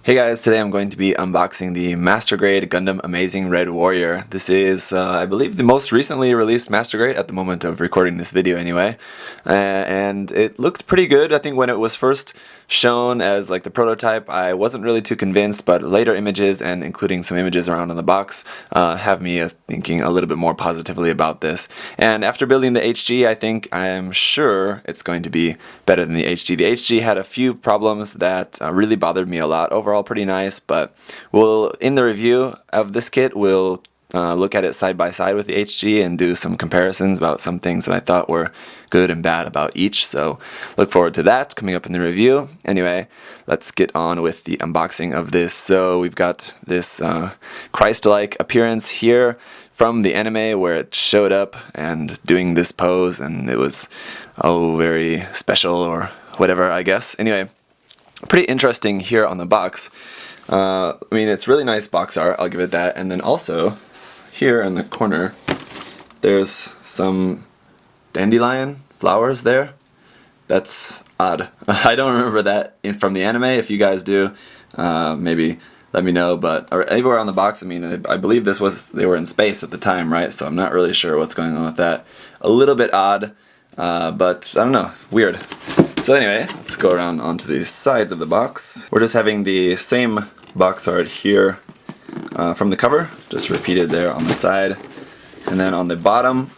Hey guys, today I'm going to be unboxing the Master Grade Gundam Amazing Red Warrior. This is, I believe, the most recently released Master Grade at the moment of recording this video anyway. And it looked pretty good. I think when it was first shown as like the prototype, I wasn't really too convinced, but later images and including some images around on the box have me thinking a little bit more positively about this. And after building the HG, I'm sure it's going to be better than the HG. The HG had a few problems that really bothered me a lot. Overall pretty nice, but in the review of this kit, we'll look at it side by side with the HG and do some comparisons about some things that I thought were good and bad about each. So look forward to that coming up in the review. Anyway, let's get on with the unboxing of this. So we've got this Christ-like appearance here from the anime where it showed up and doing this pose, and it was very special or whatever, I guess. Anyway, pretty interesting here on the box. I mean, it's really nice box art, I'll give it that. And then also here in the corner there's some dandelion flowers there. That's odd. I don't remember that from the anime. If you guys do, maybe let me know. But anywhere on the box, I mean, I believe they were in space at the time, right? So I'm not really sure what's going on with that. A little bit odd, but I don't know, weird. So anyway, let's go around onto the sides of the box. We're just having the same box art here from the cover, just repeated there on the side. And then on the bottom,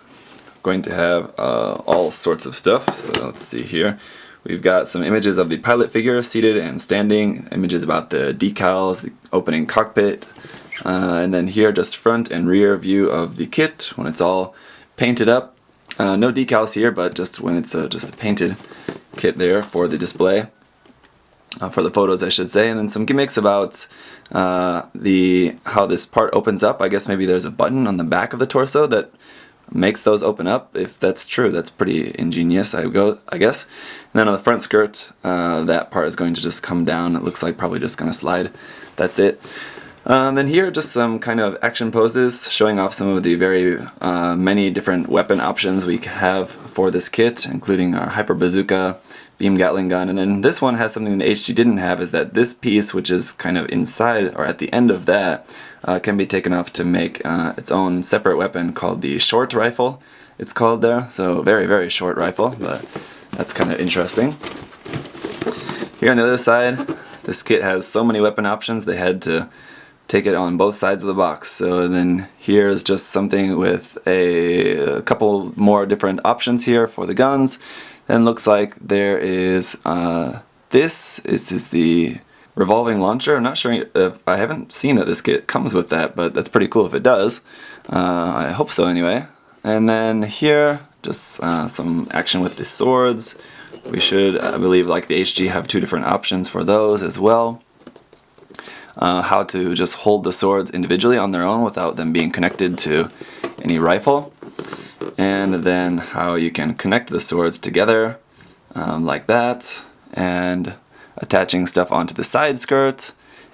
going to have all sorts of stuff. So let's see here. We've got some images of the pilot figure seated and standing, images about the decals, the opening cockpit, and then here just front and rear view of the kit when it's all painted up. No decals here, but just when it's just a painted kit there for the display, for the photos I should say. And then some gimmicks about how this part opens up. I guess maybe there's a button on the back of the torso that makes those open up. If that's true, that's pretty ingenious, I guess. And then on the front skirt, that part is going to just come down. It looks like probably just going to slide. That's it. Then here, just some kind of action poses showing off some of the very many different weapon options we have for this kit, including our Hyper Bazooka, Beam Gatling Gun. And then this one has something the HG didn't have, is that this piece, which is kind of inside or at the end of that, can be taken off to make its own separate weapon called the short rifle. It's called there, so very, very short rifle, but that's kind of interesting. Here on the other side, this kit has so many weapon options, they had to take it on both sides of the box. So then here's just something with a couple more different options here for the guns. Then looks like there is this is the revolving launcher. I'm not sure if I haven't seen that this kit comes with that, but that's pretty cool if it does. I hope so anyway. And then here just some action with the swords. We should, I believe, like the HG, have two different options for those as well. How to just hold the swords individually on their own without them being connected to any rifle. And then how you can connect the swords together like that, and attaching stuff onto the side skirt,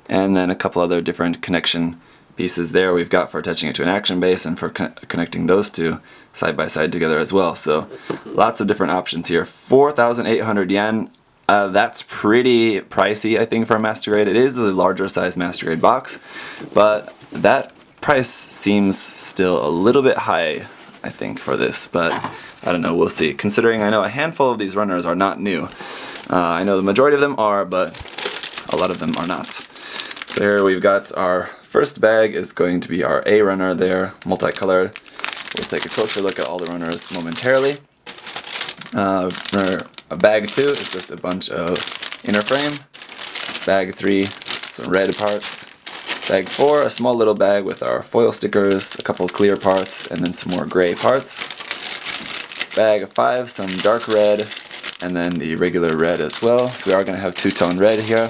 and then a couple other different connection pieces there we've got for attaching it to an action base and for connecting those two side by side together as well. So lots of different options here. 4,800 yen. That's pretty pricey, I think, for a Master Grade. It is a larger size Master Grade box, but that price seems still a little bit high, I think, for this, but I don't know, we'll see. Considering I know a handful of these runners are not new. I know the majority of them are, but a lot of them are not. So here we've got our first bag is going to be our A runner there, multicolored. We'll take a closer look at all the runners momentarily. Bag 2 is just a bunch of inner frame. Bag 3, some red parts. Bag 4, a small little bag with our foil stickers, a couple clear parts, and then some more gray parts. Bag 5, some dark red, and then the regular red as well. So we are going to have two-tone red here.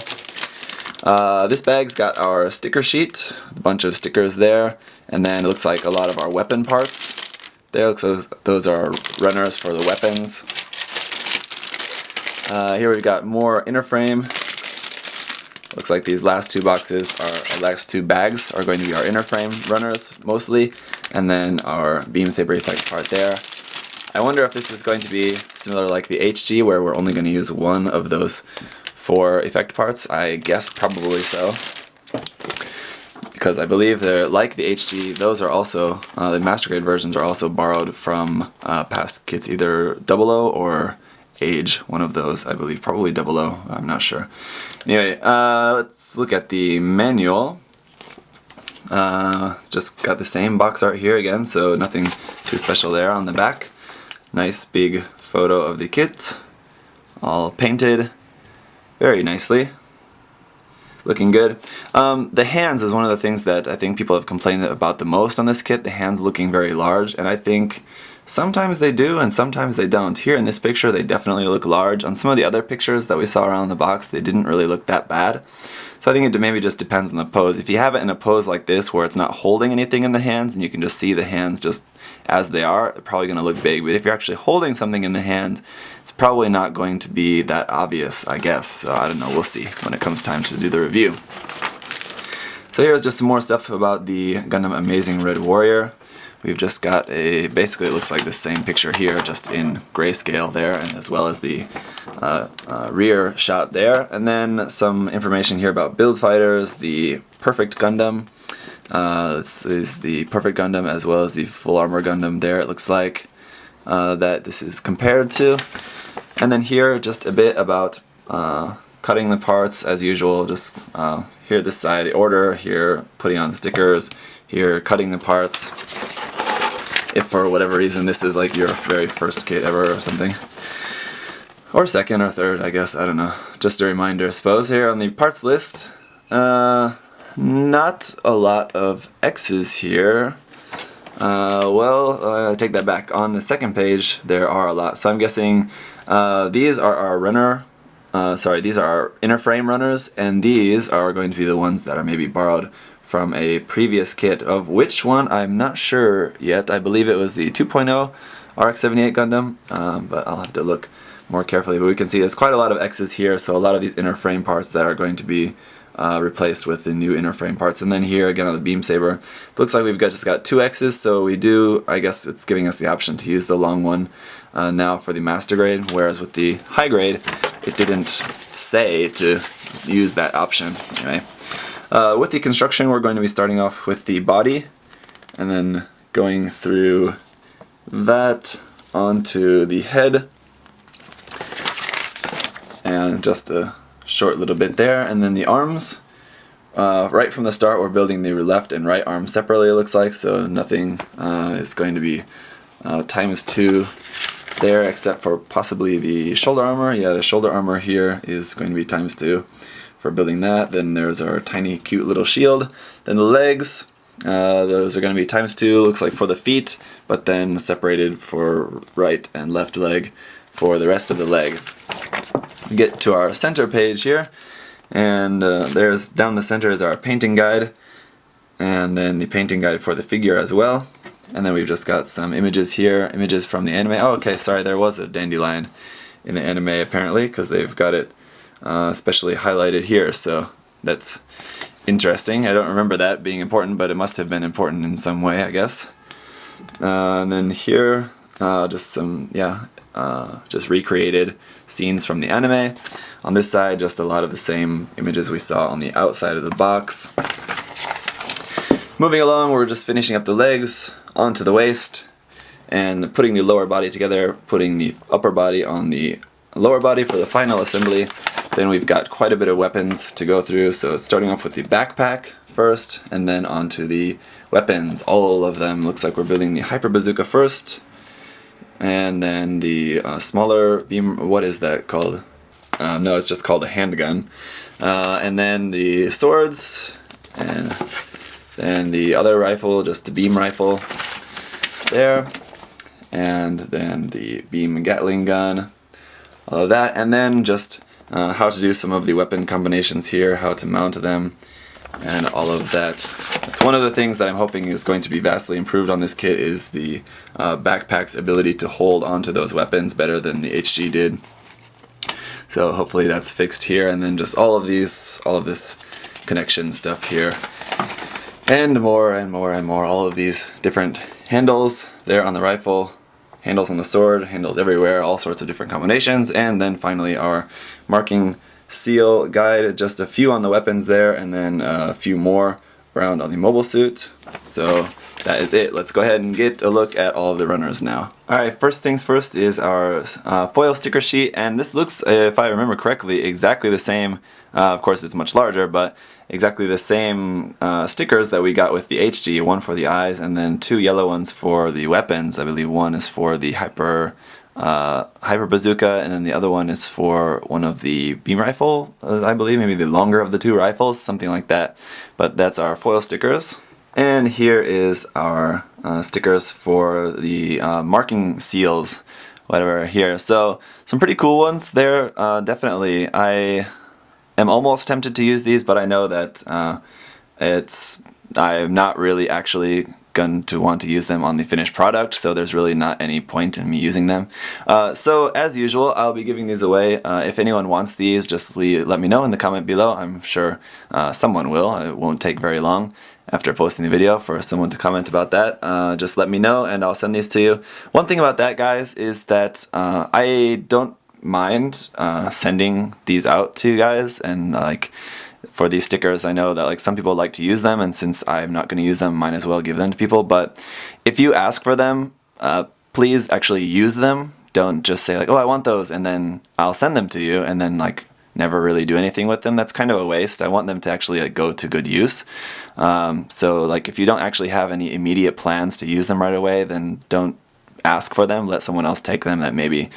This bag's got our sticker sheet, a bunch of stickers there, and then it looks like a lot of our weapon parts. There, looks like those are runners for the weapons. Here we've got more inner frame. Looks like these last two bags are going to be our inner frame runners mostly, and then our beam saber effect part there. I wonder if this is going to be similar like the HG, where we're only going to use one of those For effect parts, I guess probably so. Because I believe they're like the HG, those are also, the Master Grade versions are also borrowed from past kits, either 00 or Age, one of those, I believe, probably 00, I'm not sure. Anyway, let's look at the manual. It's just got the same box art here again, so nothing too special there on the back. Nice big photo of the kit, all painted very nicely. Looking good. The hands is one of the things that I think people have complained about the most on this kit, the hands looking very large, and I think sometimes they do and sometimes they don't. Here in this picture they definitely look large. On some of the other pictures that we saw around the box they didn't really look that bad. So I think it maybe just depends on the pose. If you have it in a pose like this where it's not holding anything in the hands and you can just see the hands just as they are, they're probably going to look big. But if you're actually holding something in the hand, it's probably not going to be that obvious, I guess. So I don't know, we'll see when it comes time to do the review. So here's just some more stuff about the Gundam Amazing Red Warrior. We've just got a, basically it looks like the same picture here, just in grayscale there, and as well as the rear shot there. And then some information here about Build Fighters, the Perfect Gundam. This is the Perfect Gundam as well as the Full Armor Gundam there, it looks like, that this is compared to. And then here, just a bit about cutting the parts as usual, just here this side, the order, here putting on stickers, here cutting the parts. If for whatever reason this is like your very first kit ever or something. Or second or third, I guess, I don't know. Just a reminder, I suppose, here on the parts list. Not a lot of X's here. Well, I take that back. On the second page, there are a lot. So I'm guessing these are our runner, these are our inner frame runners, and these are going to be the ones that are maybe borrowed from a previous kit, of which one I'm not sure yet. I believe it was the 2.0 RX-78 Gundam, but I'll have to look more carefully. But we can see there's quite a lot of X's here, so a lot of these inner frame parts that are going to be replaced with the new inner frame parts. And then here again on the beam saber, it looks like we've just got 2 X's, so we do, I guess it's giving us the option to use the long one now for the Master Grade, whereas with the High Grade it didn't say to use that option. Anyway. With the construction, we're going to be starting off with the body, and then going through that onto the head, and just a short little bit there, and then the arms. Right from the start, we're building the left and right arm separately, it looks like, so nothing is going to be ×2 there, except for possibly the shoulder armor. Yeah, the shoulder armor here is going to be ×2. For building that. Then there's our tiny cute little shield. Then the legs, those are going to be ×2, looks like, for the feet, but then separated for right and left leg for the rest of the leg. We get to our center page here, and there's down the center is our painting guide, and then the painting guide for the figure as well. And then we've just got some images here, images from the anime. Oh, okay, sorry, there was a dandelion in the anime apparently, because they've got it especially highlighted here, so that's interesting. I don't remember that being important, but it must have been important in some way, I guess. And then here, just some, just recreated scenes from the anime. On this side, just a lot of the same images we saw on the outside of the box. Moving along, we're just finishing up the legs onto the waist, and putting the lower body together, putting the upper body on the lower body for the final assembly. Then we've got quite a bit of weapons to go through, so starting off with the backpack first, and then onto the weapons, all of them. Looks like we're building the Hyper Bazooka first, and then the smaller beam, what is that called? No, it's just called a handgun. And then the swords, and then the other rifle, just the beam rifle there, and then the beam Gatling gun, all of that, and then just how to do some of the weapon combinations here, how to mount them, and all of that. That's one of the things that I'm hoping is going to be vastly improved on this kit, is the backpack's ability to hold onto those weapons better than the HG did. So hopefully that's fixed here, and then just all of this connection stuff here, and more and more and more, all of these different handles there on the rifle, handles on the sword, handles everywhere, all sorts of different combinations, and then finally our marking seal guide, just a few on the weapons there, and then a few more around on the mobile suit. So that is it. Let's go ahead and get a look at all of the runners now. Alright, first things first is our foil sticker sheet, and this looks, if I remember correctly, exactly the same. Of course it's much larger, but exactly the same stickers that we got with the HG, one for the eyes and then two yellow ones for the weapons. I believe one is for the hyper bazooka, and then the other one is for one of the beam rifle, I believe, maybe the longer of the two rifles, something like that. But that's our foil stickers. And here is our stickers for the marking seals, whatever here. So some pretty cool ones there, definitely. I am almost tempted to use these, but I know that I'm not really actually going to want to use them on the finished product, so there's really not any point in me using them. So as usual, I'll be giving these away. If anyone wants these, just let me know in the comment below. I'm sure someone will. It won't take very long after posting the video for someone to comment about that. Just let me know and I'll send these to you. One thing about that, guys, is that I don't mind sending these out to you guys, and like for these stickers, I know that like some people like to use them, and since I'm not going to use them, might as well give them to people. But if you ask for them, please actually use them. Don't just say like, oh, I want those, and then I'll send them to you, and then like never really do anything with them. That's kind of a waste. I want them to actually like go to good use. So like if you don't actually have any immediate plans to use them right away, then don't ask for them. Let someone else take them that maybe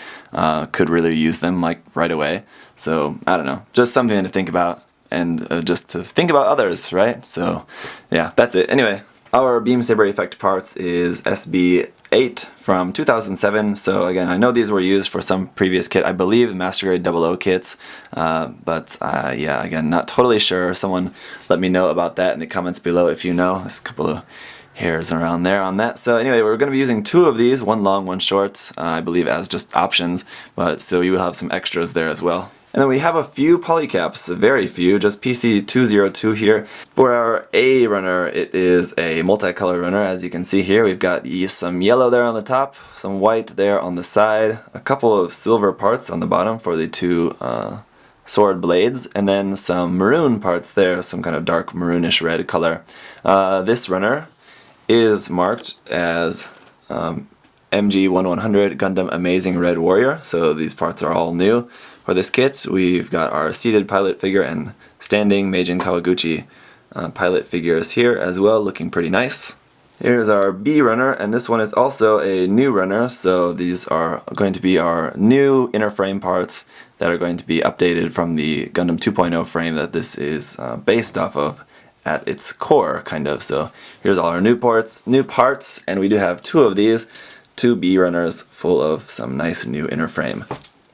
could really use them like right away. So I don't know, just something to think about, and just to think about others, right? So yeah, that's it. Anyway, our beam saber effect parts is SB8 from 2007. So again, I know these were used for some previous kit, I believe the Master Grade 00 kits, but yeah, again, not totally sure. Someone let me know about that in the comments below if you know. There's a couple of hairs around there on that. So anyway, we're going to be using two of these, one long, one short, I believe as just options, but so you will have some extras there as well. And then we have a few polycaps, very few, just PC202 here. For our A runner, it is a multicolor runner, as you can see here. We've got some yellow there on the top, some white there on the side, a couple of silver parts on the bottom for the two sword blades, and then some maroon parts there, some kind of dark maroonish red color. This runner is marked as MG1100 Gundam Amazing Red Warrior, so these parts are all new. For this kit, we've got our seated pilot figure and standing Meijin Kawaguchi pilot figures here as well, looking pretty nice. Here's our B runner, and this one is also a new runner, so these are going to be our new inner frame parts that are going to be updated from the Gundam 2.0 frame that this is based off of at its core, kind of. So here's all our new parts, and we do have two of these, two B runners full of some nice new inner frame.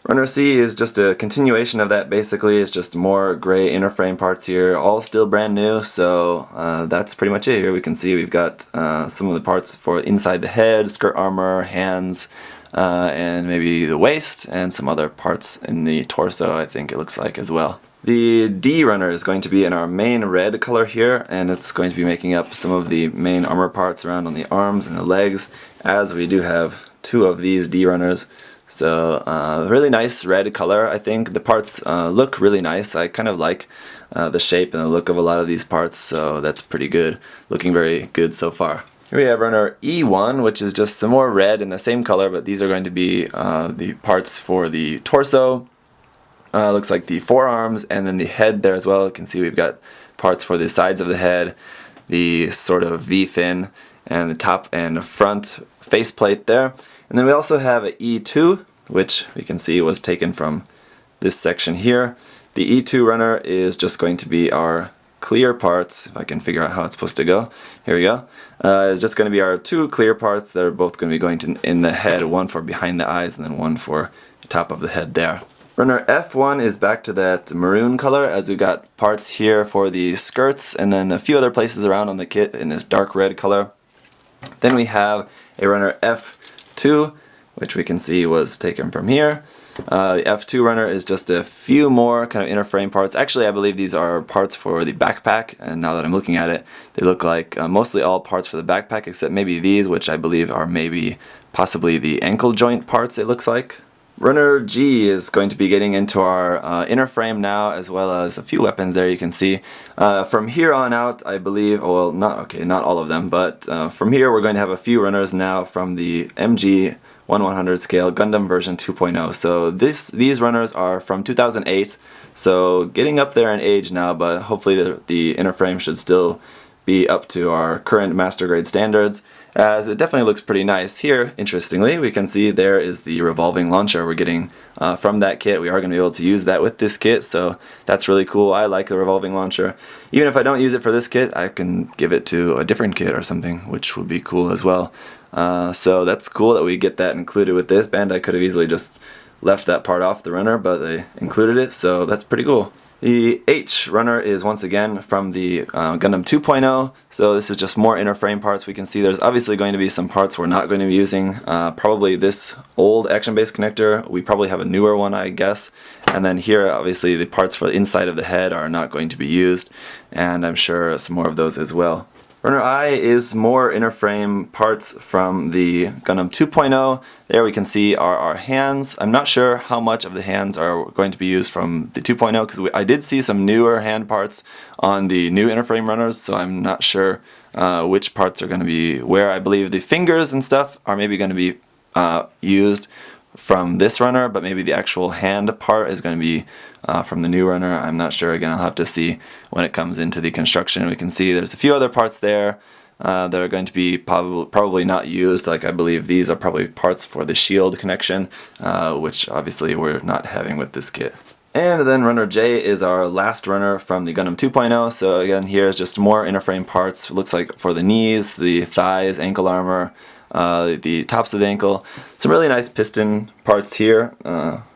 Runner C is just a continuation of that, basically. It's just more gray inner frame parts here, all still brand new, so that's pretty much it. Here we can see we've got some of the parts for inside the head, skirt armor, hands, and maybe the waist, and some other parts in the torso, I think it looks like, as well. The D runner is going to be in our main red color here, and it's going to be making up some of the main armor parts around on the arms and the legs, as we do have two of these D runners. So really nice red color. I think the parts look really nice. I kind of like the shape and the look of a lot of these parts, so that's pretty good. Looking very good so far. Here we have runner E1, which is just some more red in the same color, but these are going to be the parts for the torso. Looks like the forearms and then the head there as well. You can see we've got parts for the sides of the head, the sort of V-fin, and the top and front faceplate there. And then we also have an E2, which we can see was taken from this section here. The E2 runner is just going to be our clear parts, if I can figure out how it's supposed to go. Here we go. It's just going to be our two clear parts that are both going to be going in the head, one for behind the eyes and then one for the top of the head there. Runner F1 is back to that maroon color, as we've got parts here for the skirts and then a few other places around on the kit in this dark red color. Then we have a runner F2, which we can see was taken from here. The F2 runner is just a few more kind of inner frame parts. Actually, I believe these are parts for the backpack, and now that I'm looking at it, they look like mostly all parts for the backpack, except maybe these, which I believe are maybe possibly the ankle joint parts, it looks like. Runner G is going to be getting into our inner frame now, as well as a few weapons there you can see. From here on out, I believe, well, not all of them, but from here we're going to have a few runners now from the MG 1/100 scale Gundam version 2.0. So these runners are from 2008, so getting up there in age now, but hopefully the inner frame should still be up to our current master grade standards, as it definitely looks pretty nice. Here, interestingly, we can see there is the revolving launcher we're getting from that kit. We are going to be able to use that with this kit, so that's really cool. I like the revolving launcher. Even if I don't use it for this kit, I can give it to a different kit or something, which would be cool as well. So that's cool that we get that included with this. Bandai could have easily just left that part off the runner, but they included it, so that's pretty cool. The H runner is once again from the Gundam 2.0, so this is just more inner frame parts. We can see there's obviously going to be some parts we're not going to be using. Probably this old action-based connector. We probably have a newer one, I guess. And then here, obviously, the parts for the inside of the head are not going to be used, and I'm sure some more of those as well. Runner I is more inner frame parts from the Gundam 2.0. There we can see are our hands. I'm not sure how much of the hands are going to be used from the 2.0, because I did see some newer hand parts on the new inner frame runners, so I'm not sure which parts are going to be where. I believe the fingers and stuff are maybe going to be used from this runner, but maybe the actual hand part is going to be from the new runner. I'm not sure. Again, I'll have to see when it comes into the construction. We can see there's a few other parts there that are going to be probably not used. Like, I believe these are probably parts for the shield connection, which obviously we're not having with this kit. And then runner J is our last runner from the Gundam 2.0. So again, here is just more inner frame parts. It looks like for the knees, the thighs, ankle armor, the tops of the ankle. Some really nice piston parts here.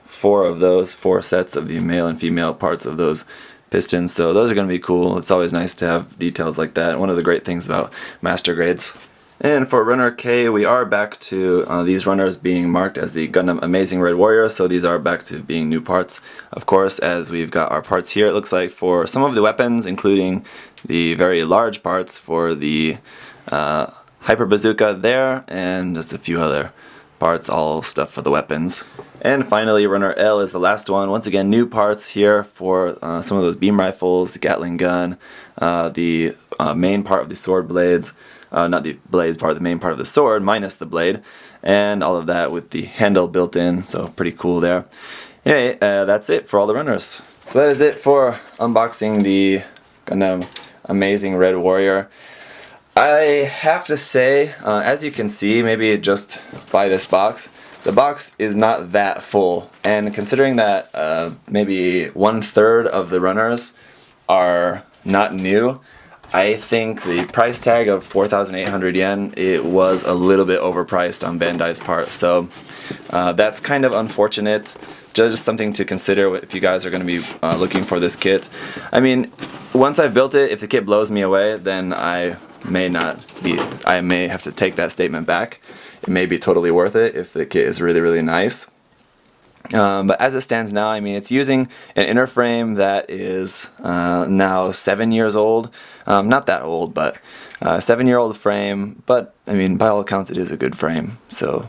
4 sets of the male and female parts of those pistons. So those are going to be cool. It's always nice to have details like that. One of the great things about master grades. And for runner K, we are back to these runners being marked as the Gundam Amazing Red Warrior. So these are back to being new parts, of course, as we've got our parts here. It looks like for some of the weapons, including the very large parts for the Hyper Bazooka there, and just a few other parts, all stuff for the weapons. And finally, runner L is the last one. Once again, new parts here for some of those beam rifles, the Gatling gun, the main part of the sword blades, not the blades part, the main part of the sword minus the blade, and all of that with the handle built in, so pretty cool there. Anyway, that's it for all the runners. So that is it for unboxing the Gundam Amazing Red Warrior. I have to say, as you can see, maybe just by this box, the box is not that full, and considering that maybe 1/3 of the runners are not new, I think the price tag of 4,800 yen, it was a little bit overpriced on Bandai's part, so that's kind of unfortunate. Just something to consider if you guys are going to be looking for this kit. I mean, once I've built it, if the kit blows me away, then I may have to take that statement back. It may be totally worth it if the kit is really, really nice. But as it stands now, I mean, it's using an inner frame that is now 7 years old. Not that old, but 7-year-old frame. But, I mean, by all accounts, it is a good frame. So,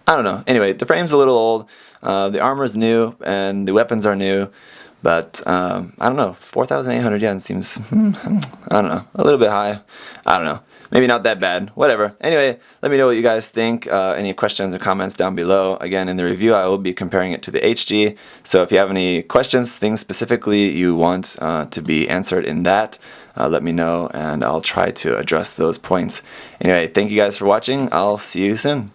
I don't know. Anyway, the frame's a little old. The armor's new, and the weapons are new. But, I don't know, 4,800 yen seems, I don't know, a little bit high. I don't know. Maybe not that bad. Whatever. Anyway, let me know what you guys think. Any questions or comments down below. Again, in the review, I will be comparing it to the HG. So if you have any questions, things specifically you want to be answered in that, let me know, and I'll try to address those points. Anyway, thank you guys for watching. I'll see you soon.